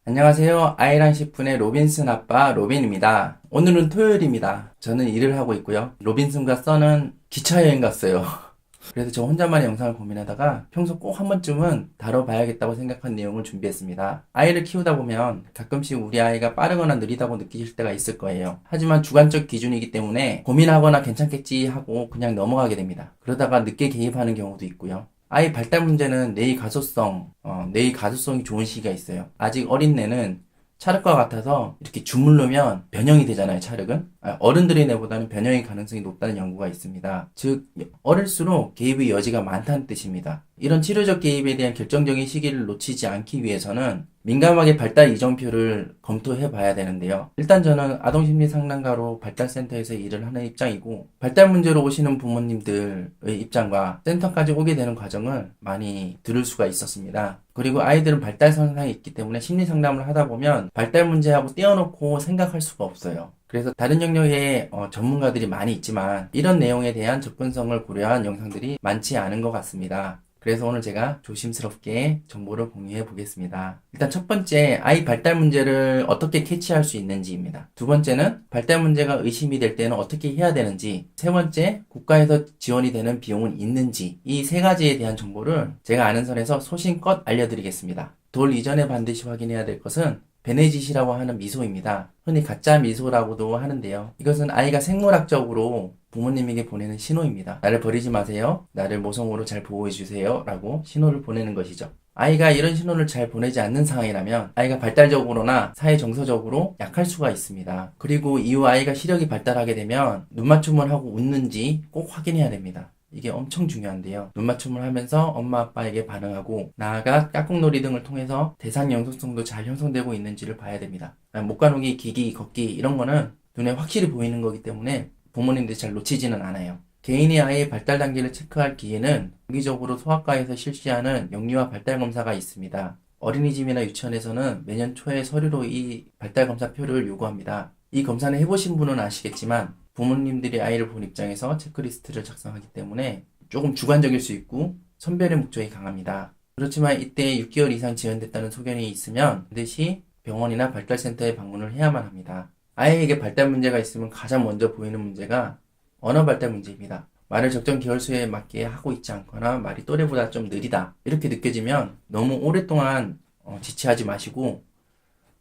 안녕하세요. 아이랑 10분의 로빈슨 아빠 로빈입니다. 오늘은 토요일입니다. 저는 일을 하고 있고요. 로빈슨과 써는 기차여행 갔어요. 그래서 저 혼자만의 영상을 고민하다가 평소 꼭 한 번쯤은 다뤄봐야겠다고 생각한 내용을 준비했습니다. 아이를 키우다 보면 가끔씩 우리 아이가 빠르거나 느리다고 느끼실 때가 있을 거예요. 하지만 주관적 기준이기 때문에 고민하거나 괜찮겠지 하고 그냥 넘어가게 됩니다. 그러다가 늦게 개입하는 경우도 있고요. 아이 발달 문제는 뇌의 가소성이 좋은 시기가 있어요. 아직 어린 뇌는 찰흙과 같아서 이렇게 주물르면 변형이 되잖아요, 찰흙은. 어른들의 뇌보다는 변형의 가능성이 높다는 연구가 있습니다. 즉, 어릴수록 개입의 여지가 많다는 뜻입니다. 이런 치료적 개입에 대한 결정적인 시기를 놓치지 않기 위해서는 민감하게 발달 이정표를 검토해 봐야 되는데요. 일단 저는 아동심리상담가로 발달센터에서 일을 하는 입장이고, 발달 문제로 오시는 부모님들의 입장과 센터까지 오게 되는 과정을 많이 들을 수가 있었습니다. 그리고 아이들은 발달 현상이 있기 때문에 심리 상담을 하다 보면 발달 문제하고 떼어놓고 생각할 수가 없어요. 그래서 다른 영역의 전문가들이 많이 있지만 이런 내용에 대한 접근성을 고려한 영상들이 많지 않은 것 같습니다. 그래서 오늘 제가 조심스럽게 정보를 공유해 보겠습니다. 일단 첫 번째, 아이 발달 문제를 어떻게 캐치할 수 있는지입니다. 두 번째는 발달 문제가 의심이 될 때는 어떻게 해야 되는지, 세 번째, 국가에서 지원이 되는 비용은 있는지, 이 세 가지에 대한 정보를 제가 아는 선에서 소신껏 알려드리겠습니다. 돌 이전에 반드시 확인해야 될 것은 베네짓이라고 하는 미소입니다. 흔히 가짜 미소라고도 하는데요. 이것은 아이가 생물학적으로 부모님에게 보내는 신호입니다. 나를 버리지 마세요. 나를 모성으로 잘 보호해 주세요. 라고 신호를 보내는 것이죠. 아이가 이런 신호를 잘 보내지 않는 상황이라면 아이가 발달적으로나 사회 정서적으로 약할 수가 있습니다. 그리고 이후 아이가 시력이 발달하게 되면 눈맞춤을 하고 웃는지 꼭 확인해야 됩니다. 이게 엄청 중요한데요. 눈맞춤을 하면서 엄마 아빠에게 반응하고 나아가 깍꿍놀이 등을 통해서 대상 연속성도 잘 형성되고 있는지를 봐야 됩니다. 목가누기, 기기, 걷기 이런 거는 눈에 확실히 보이는 거기 때문에 부모님들이 잘 놓치지는 않아요. 개인이 아이의 발달 단계를 체크할 기회는 정기적으로 소아과에서 실시하는 영유아 발달 검사가 있습니다. 어린이집이나 유치원에서는 매년 초에 서류로 이 발달 검사표를 요구합니다. 이 검사는 해보신 분은 아시겠지만 부모님들이 아이를 본 입장에서 체크리스트를 작성하기 때문에 조금 주관적일 수 있고 선별의 목적이 강합니다. 그렇지만 이때 6개월 이상 지연됐다는 소견이 있으면 반드시 병원이나 발달센터에 방문을 해야만 합니다. 아이에게 발달 문제가 있으면 가장 먼저 보이는 문제가 언어 발달 문제입니다. 말을 적정 기혈수에 맞게 하고 있지 않거나 말이 또래보다 좀 느리다 이렇게 느껴지면 너무 오랫동안 지체하지 마시고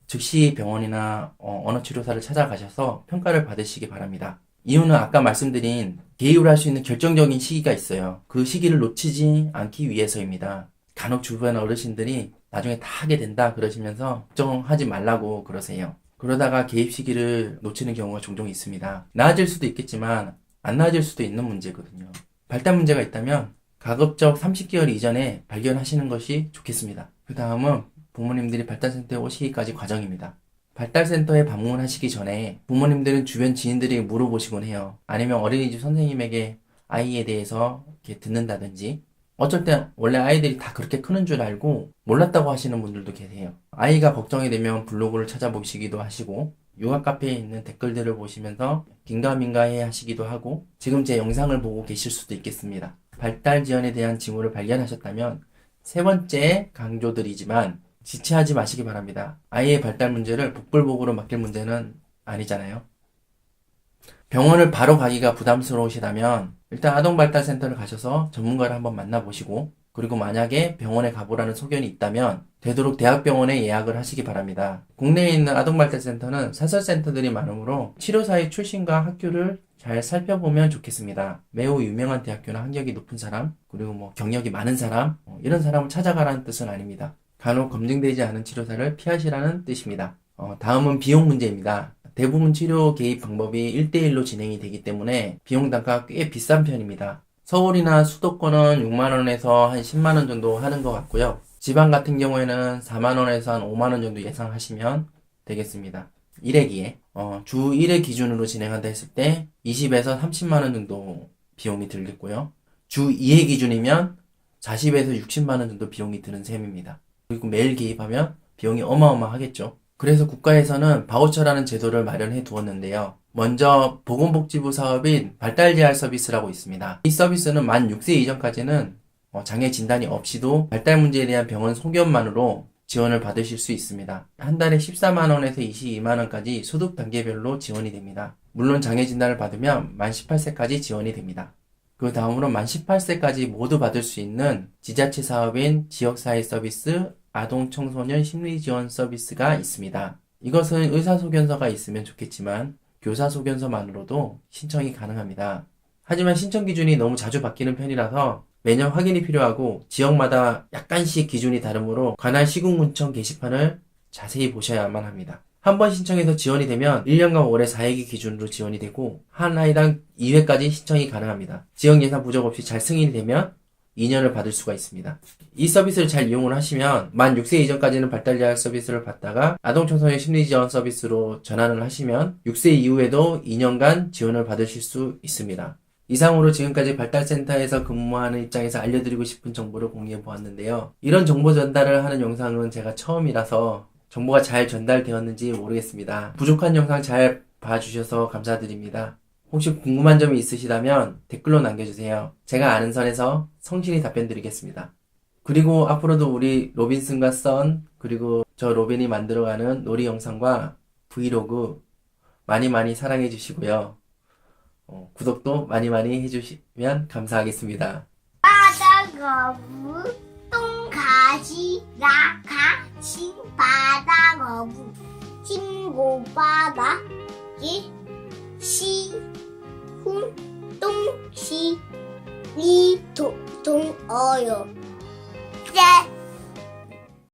즉시 병원이나 언어치료사를 찾아가셔서 평가를 받으시기 바랍니다. 이유는 아까 말씀드린 개입을 할 수 있는 결정적인 시기가 있어요. 그 시기를 놓치지 않기 위해서입니다. 간혹 주변 어르신들이 나중에 다 하게 된다 그러시면서 걱정하지 말라고 그러세요. 그러다가 개입 시기를 놓치는 경우가 종종 있습니다. 나아질 수도 있겠지만 안 나아질 수도 있는 문제거든요. 발달 문제가 있다면 가급적 30개월 이전에 발견하시는 것이 좋겠습니다. 그 다음은 부모님들이 발달센터에 오시기까지 과정입니다. 발달센터에 방문하시기 전에 부모님들은 주변 지인들에게 물어보시곤 해요. 아니면 어린이집 선생님에게 아이에 대해서 이렇게 듣는다든지 어쩔 땐 원래 아이들이 다 그렇게 크는 줄 알고 몰랐다고 하시는 분들도 계세요. 아이가 걱정이 되면 블로그를 찾아보시기도 하시고 육아 카페에 있는 댓글들을 보시면서 긴가민가해 하시기도 하고 지금 제 영상을 보고 계실 수도 있겠습니다. 발달 지연에 대한 징후를 발견하셨다면 세 번째 강조드리지만 지체하지 마시기 바랍니다. 아이의 발달 문제를 복불복으로 맡길 문제는 아니잖아요. 병원을 바로 가기가 부담스러우시다면 일단 아동발달센터를 가셔서 전문가를 한번 만나보시고 그리고 만약에 병원에 가보라는 소견이 있다면 되도록 대학병원에 예약을 하시기 바랍니다. 국내에 있는 아동발달센터는 사설센터들이 많으므로 치료사의 출신과 학교를 잘 살펴보면 좋겠습니다. 매우 유명한 대학교나 학력이 높은 사람 그리고 경력이 많은 사람 이런 사람을 찾아가라는 뜻은 아닙니다. 간혹 검증되지 않은 치료사를 피하시라는 뜻입니다. 다음은 비용 문제입니다. 대부분 치료 개입 방법이 1대1로 진행이 되기 때문에 비용 단가가 꽤 비싼 편입니다. 서울이나 수도권은 6만원에서 한 10만원 정도 하는 것 같고요. 지방 같은 경우에는 4만원에서 한 5만원 정도 예상하시면 되겠습니다. 1회기에 주 1회 기준으로 진행한다 했을 때 20에서 30만원 정도 비용이 들겠고요. 주 2회 기준이면 40에서 60만원 정도 비용이 드는 셈입니다. 그리고 매일 개입하면 비용이 어마어마하겠죠. 그래서 국가에서는 바우처라는 제도를 마련해 두었는데요. 먼저 보건복지부 사업인 발달재활 서비스라고 있습니다. 이 서비스는 만 6세 이전까지는 장애 진단이 없이도 발달 문제에 대한 병원 소견만으로 지원을 받으실 수 있습니다. 한 달에 14만원에서 22만원까지 소득 단계별로 지원이 됩니다. 물론 장애 진단을 받으면 만 18세까지 지원이 됩니다. 그 다음으로 만 18세까지 모두 받을 수 있는 지자체 사업인 지역사회 서비스, 아동 청소년 심리 지원 서비스가 있습니다. 이것은 의사소견서가 있으면 좋겠지만 교사소견서만으로도 신청이 가능합니다. 하지만 신청 기준이 너무 자주 바뀌는 편이라서 매년 확인이 필요하고 지역마다 약간씩 기준이 다르므로 관할 시군구청 게시판을 자세히 보셔야만 합니다. 한 번 신청해서 지원이 되면 1년간 올해 4회기 기준으로 지원이 되고 한 아이당 2회까지 신청이 가능합니다. 지역 예산 부족 없이 잘 승인이 되면 2년을 받을 수가 있습니다. 이 서비스를 잘 이용을 하시면 만 6세 이전까지는 발달대학 서비스를 받다가 아동청소년 심리지원 서비스로 전환을 하시면 6세 이후에도 2년간 지원을 받으실 수 있습니다. 이상으로 지금까지 발달센터에서 근무하는 입장에서 알려드리고 싶은 정보를 공유해 보았는데요. 이런 정보 전달을 하는 영상은 제가 처음이라서 정보가 잘 전달되었는지 모르겠습니다. 부족한 영상 잘 봐주셔서 감사드립니다. 혹시 궁금한 점이 있으시다면 댓글로 남겨주세요. 제가 아는 선에서 성실히 답변 드리겠습니다. 그리고 앞으로도 우리 로빈슨과 선, 그리고 저 로빈이 만들어가는 놀이 영상과 브이로그 많이 사랑해 주시고요. 구독도 많이 해주시면 감사하겠습니다. 바다거북 똥가지라 가진 바다거북 흰고바닥에 시훈똥시 리동어요